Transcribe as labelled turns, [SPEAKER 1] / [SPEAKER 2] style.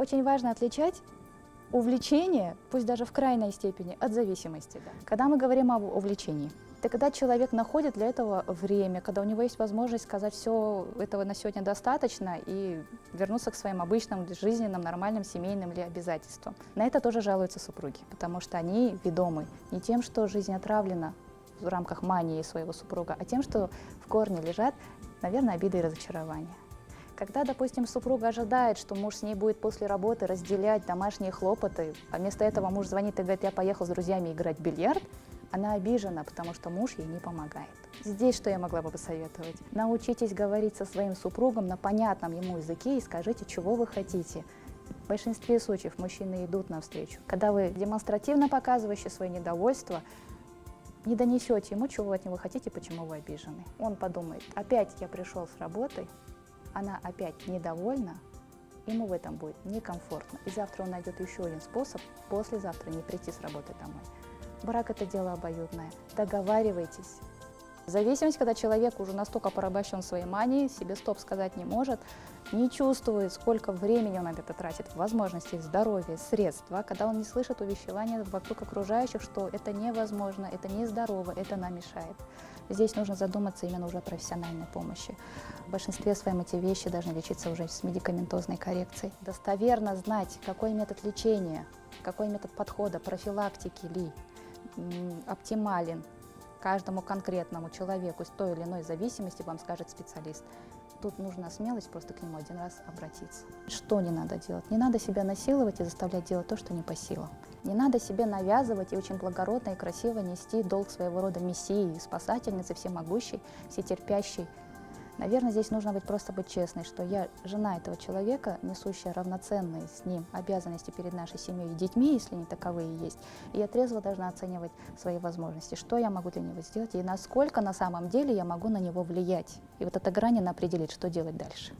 [SPEAKER 1] Очень важно отличать увлечение, пусть даже в крайней степени, от зависимости. Да. Когда мы говорим об увлечении, это когда человек находит для этого время, когда у него есть возможность сказать, все, этого на сегодня достаточно, и вернуться к своим обычным жизненным, нормальным, семейным или обязательствам. На это тоже жалуются супруги, потому что они ведомы не тем, что жизнь отравлена в рамках мании своего супруга, а тем, что в корне лежат, наверное, обиды и разочарования. Когда, допустим, супруга ожидает, что муж с ней будет после работы разделять домашние хлопоты, а вместо этого муж звонит и говорит, я поехал с друзьями играть в бильярд, она обижена, потому что муж ей не помогает. Здесь что я могла бы посоветовать? Научитесь говорить со своим супругом на понятном ему языке и скажите, чего вы хотите. В большинстве случаев мужчины идут навстречу. Когда вы демонстративно показываете свое недовольство, не донесете ему, чего вы от него хотите, почему вы обижены. Он подумает, опять я пришел с работы, она опять недовольна, ему в этом будет некомфортно. И завтра он найдет еще один способ послезавтра не прийти с работы домой. Брак – это дело обоюдное. Договаривайтесь. Зависимость, когда человек уже настолько порабощен своей манией, себе стоп сказать не может, не чувствует, сколько времени он на это тратит, возможностей, здоровья, средств, когда он не слышит увещевания вокруг окружающих, что это невозможно, это нездорово, это нам мешает. Здесь нужно задуматься именно уже о профессиональной помощи. В большинстве своем эти вещи должны лечиться уже с медикаментозной коррекцией. Достоверно знать, какой метод лечения, какой метод подхода, профилактики ли оптимален каждому конкретному человеку с той или иной зависимости, вам скажет специалист. Тут нужна смелость просто к нему один раз обратиться. Что не надо делать? Не надо себя насиловать и заставлять делать то, что не по силам. Не надо себе навязывать и очень благородно и красиво нести долг своего рода мессии, спасательницы, всемогущей, всетерпящей. Наверное, здесь нужно просто быть честной, что я жена этого человека, несущая равноценные с ним обязанности перед нашей семьей и детьми, если они таковые есть, и я трезво должна оценивать свои возможности, что я могу для него сделать и насколько на самом деле я могу на него влиять. И вот эта грань, она определит, что делать дальше.